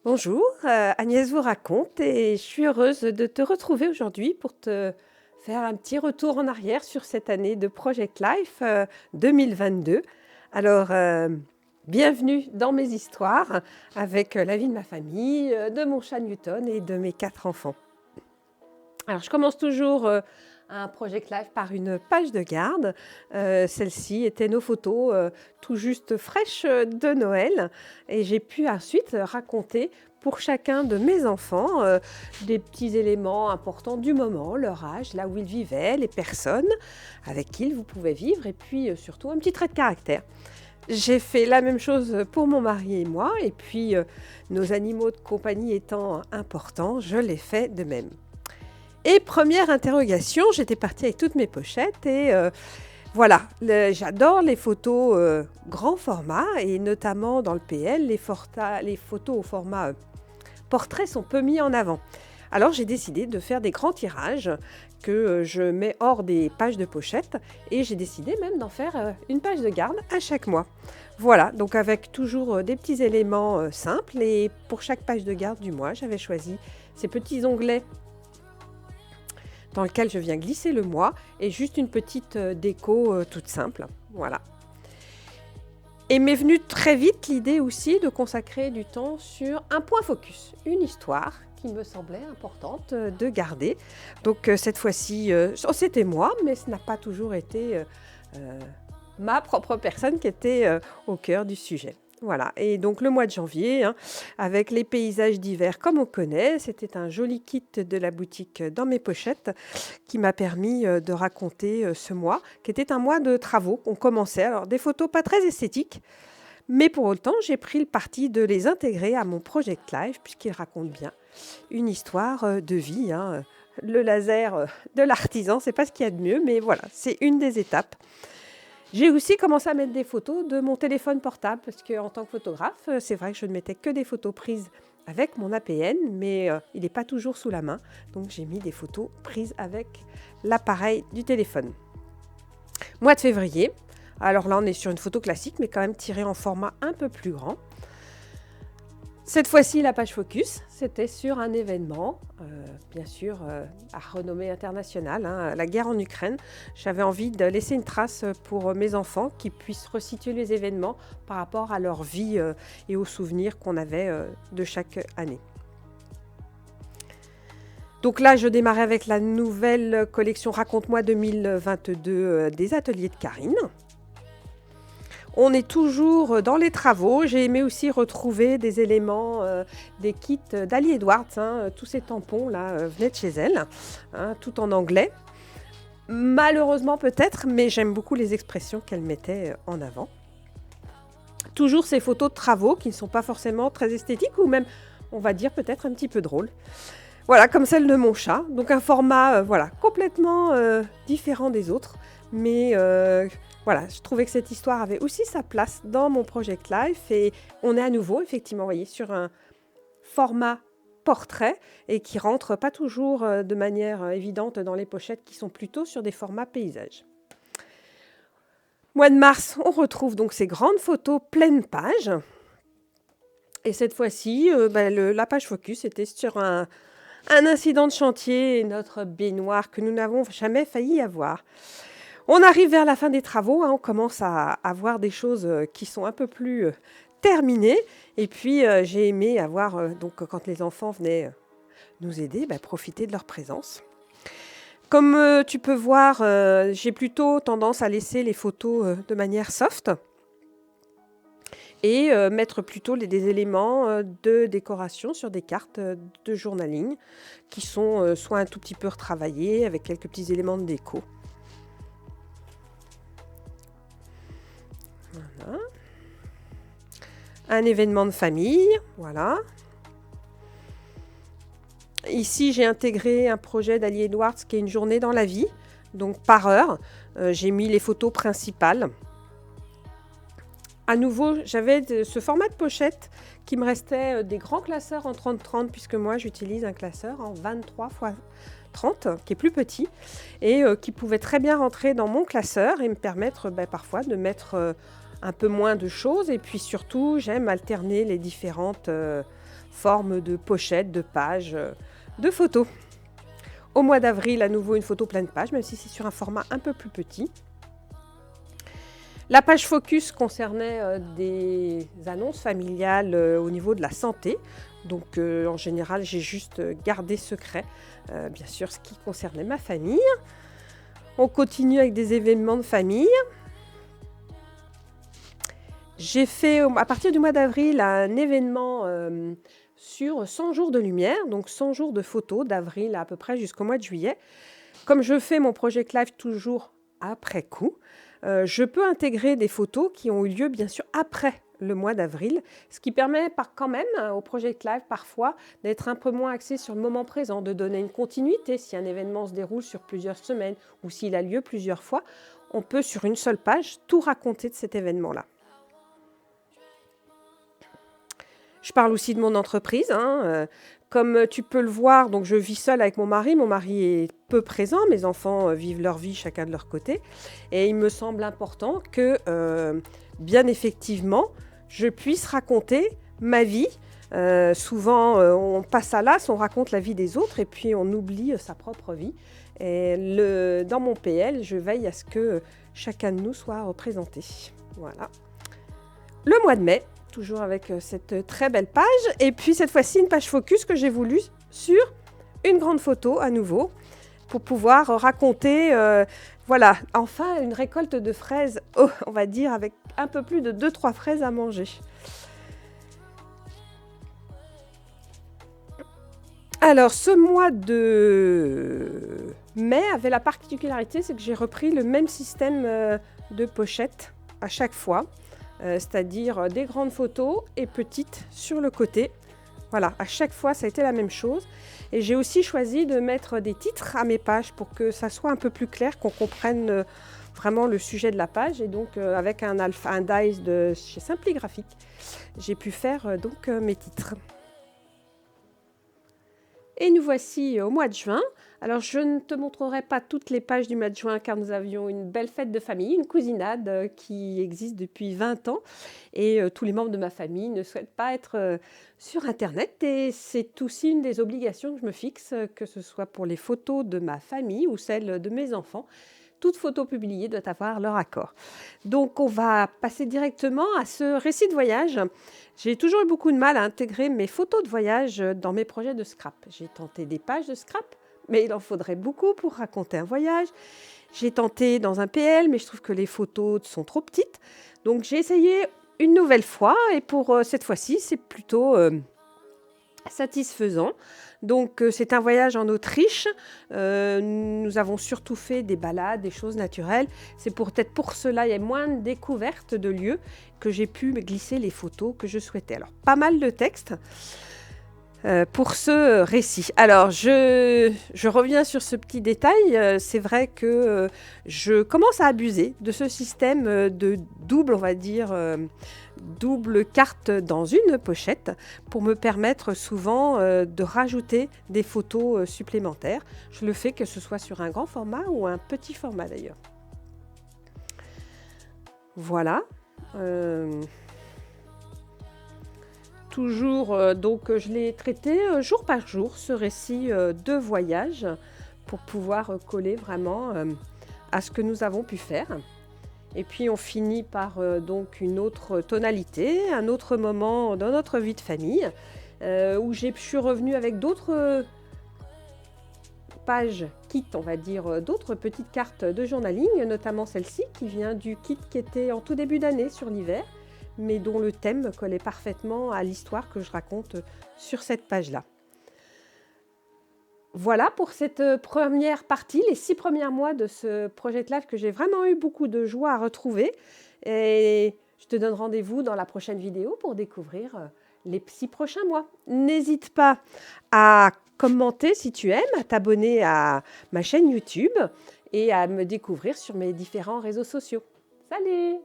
Bonjour, Agnès vous raconte et je suis heureuse de te retrouver aujourd'hui pour te faire un petit retour en arrière sur cette année de Project Life 2022. Alors, bienvenue dans mes histoires avec la vie de ma famille, de mon chat Newton et de mes 4 enfants. Alors, je commence toujours un Project Life par une page de garde. Celle-ci était nos photos tout juste fraîches de Noël et j'ai pu ensuite raconter pour chacun de mes enfants des petits éléments importants du moment, leur âge, là où ils vivaient, les personnes avec qui vous pouvez vivre et puis surtout un petit trait de caractère. J'ai fait la même chose pour mon mari et moi et puis nos animaux de compagnie étant importants, je l'ai fait de même. Et première interrogation, j'étais partie avec toutes mes pochettes et voilà, j'adore les photos grand format et notamment dans le PL, les photos au format portrait sont peu mis en avant. Alors j'ai décidé de faire des grands tirages que je mets hors des pages de pochette et j'ai décidé même d'en faire une page de garde à chaque mois. Voilà, donc avec toujours des petits éléments simples et pour chaque page de garde du mois, j'avais choisi ces petits onglets dans lequel je viens glisser le mois et juste une petite déco toute simple. Voilà. Et m'est venue très vite l'idée aussi de consacrer du temps sur un point focus, une histoire qui me semblait importante de garder. Donc cette fois-ci, c'était moi, mais ce n'a pas toujours été ma propre personne qui était au cœur du sujet. Voilà, et donc le mois de janvier, avec les paysages d'hiver comme on connaît, c'était un joli kit de la boutique dans mes pochettes qui m'a permis de raconter ce mois, qui était un mois de travaux. On commençait, alors des photos pas très esthétiques, mais pour autant, j'ai pris le parti de les intégrer à mon Project Life, puisqu'ils racontent bien une histoire de vie. Le laser de l'artisan, c'est pas ce qu'il y a de mieux, mais voilà, c'est une des étapes. J'ai aussi commencé à mettre des photos de mon téléphone portable parce qu'en tant que photographe, c'est vrai que je ne mettais que des photos prises avec mon APN, mais il n'est pas toujours sous la main. Donc j'ai mis des photos prises avec l'appareil du téléphone. Mois de février, alors là on est sur une photo classique, mais quand même tirée en format un peu plus grand. Cette fois-ci, la page focus, c'était sur un événement, bien sûr, à renommée internationale, la guerre en Ukraine. J'avais envie de laisser une trace pour mes enfants qui puissent resituer les événements par rapport à leur vie et aux souvenirs qu'on avait de chaque année. Donc là, je démarrais avec la nouvelle collection Raconte-moi 2022 des ateliers de Karine. On est toujours dans les travaux. J'ai aimé aussi retrouver des éléments, des kits d'Ali Edwards. Tous ces tampons-là venaient de chez elle, tout en anglais. Malheureusement peut-être, mais j'aime beaucoup les expressions qu'elle mettait en avant. Toujours ces photos de travaux qui ne sont pas forcément très esthétiques ou même, on va dire, peut-être un petit peu drôles. Voilà, comme celle de mon chat. Donc un format complètement différent des autres, mais voilà, je trouvais que cette histoire avait aussi sa place dans mon Project Life et on est à nouveau, effectivement, vous voyez, sur un format portrait et qui rentre pas toujours de manière évidente dans les pochettes qui sont plutôt sur des formats paysages. Mois de mars, on retrouve donc ces grandes photos pleine page. Et cette fois-ci, la page focus était sur un incident de chantier et notre baignoire que nous n'avons jamais failli avoir. On arrive vers la fin des travaux, on commence à avoir des choses qui sont un peu plus terminées. Et puis, j'ai aimé avoir, donc quand les enfants venaient nous aider, profiter de leur présence. Comme tu peux voir, j'ai plutôt tendance à laisser les photos de manière soft et mettre plutôt des éléments de décoration sur des cartes de journaling qui sont soit un tout petit peu retravaillées avec quelques petits éléments de déco. Voilà. Un événement de famille, voilà. Ici, j'ai intégré un projet d'Ali Edwards qui est une journée dans la vie, donc par heure. J'ai mis les photos principales. À nouveau, j'avais ce format de pochette qui me restait des grands classeurs en 30-30 puisque moi, j'utilise un classeur en 23 x 30 qui est plus petit et qui pouvait très bien rentrer dans mon classeur et me permettre parfois de mettre un peu moins de choses. Et puis surtout, j'aime alterner les différentes forme de pochette, de page, de photos. Au mois d'avril, à nouveau une photo pleine page, même si c'est sur un format un peu plus petit. La page focus concernait des annonces familiales au niveau de la santé. Donc en général, j'ai juste gardé secret, bien sûr, ce qui concernait ma famille. On continue avec des événements de famille. J'ai fait, à partir du mois d'avril, un événement sur 100 jours de lumière, donc 100 jours de photos d'avril à peu près jusqu'au mois de juillet. Comme je fais mon Project Live toujours après coup, je peux intégrer des photos qui ont eu lieu bien sûr après le mois d'avril, ce qui permet quand même au Project Live parfois d'être un peu moins axé sur le moment présent, de donner une continuité. Si un événement se déroule sur plusieurs semaines ou s'il a lieu plusieurs fois, on peut sur une seule page tout raconter de cet événement-là. Je parle aussi de mon entreprise. Comme tu peux le voir, donc je vis seule avec mon mari. Mon mari est peu présent. Mes enfants vivent leur vie chacun de leur côté. Et il me semble important que, bien effectivement, je puisse raconter ma vie. Souvent, on passe à l'as, on raconte la vie des autres et puis on oublie sa propre vie. Et dans mon PL, je veille à ce que chacun de nous soit représenté. Voilà. Le mois de mai. Toujours avec cette très belle page. Et puis cette fois-ci, une page focus que j'ai voulu sur une grande photo à nouveau pour pouvoir raconter, voilà, enfin une récolte de fraises, on va dire, avec un peu plus de 2-3 fraises à manger. Alors, ce mois de mai avait la particularité, c'est que j'ai repris le même système de pochette à chaque fois. C'est-à-dire des grandes photos et petites sur le côté. Voilà, à chaque fois, ça a été la même chose. Et j'ai aussi choisi de mettre des titres à mes pages pour que ça soit un peu plus clair, qu'on comprenne vraiment le sujet de la page. Et donc, avec un dice de chez Simpli Graphique, j'ai pu faire donc mes titres. Et nous voici au mois de juin. Alors, je ne te montrerai pas toutes les pages du mois de juin car nous avions une belle fête de famille, une cousinade qui existe depuis 20 ans. Et tous les membres de ma famille ne souhaitent pas être sur Internet. Et c'est aussi une des obligations que je me fixe, que ce soit pour les photos de ma famille ou celles de mes enfants. Toute photo publiée doit avoir leur accord. Donc, on va passer directement à ce récit de voyage. J'ai toujours eu beaucoup de mal à intégrer mes photos de voyage dans mes projets de scrap. J'ai tenté des pages de scrap, mais il en faudrait beaucoup pour raconter un voyage. J'ai tenté dans un PL, mais je trouve que les photos sont trop petites. Donc, j'ai essayé une nouvelle fois et pour cette fois-ci, c'est plutôt satisfaisant. Donc, c'est un voyage en Autriche. Nous avons surtout fait des balades, des choses naturelles. C'est peut-être pour cela, il y a moins de découvertes de lieux que j'ai pu me glisser les photos que je souhaitais. Alors, pas mal de textes pour ce récit. Alors, je reviens sur ce petit détail. C'est vrai que je commence à abuser de ce système de double, on va dire, double carte dans une pochette pour me permettre souvent de rajouter des photos supplémentaires. Je le fais que ce soit sur un grand format ou un petit format d'ailleurs. Voilà. Toujours, donc je l'ai traité jour par jour, ce récit de voyage, pour pouvoir coller vraiment à ce que nous avons pu faire. Et puis on finit par donc une autre tonalité, un autre moment dans notre vie de famille, où je suis revenue avec d'autres pages kit, on va dire, d'autres petites cartes de journaling, notamment celle-ci qui vient du kit qui était en tout début d'année sur l'hiver, mais dont le thème collait parfaitement à l'histoire que je raconte sur cette page-là. Voilà pour cette première partie, les 6 premiers mois de ce Project Live que j'ai vraiment eu beaucoup de joie à retrouver. Et je te donne rendez-vous dans la prochaine vidéo pour découvrir les 6 prochains mois. N'hésite pas à commenter si tu aimes, à t'abonner à ma chaîne YouTube et à me découvrir sur mes différents réseaux sociaux. Salut!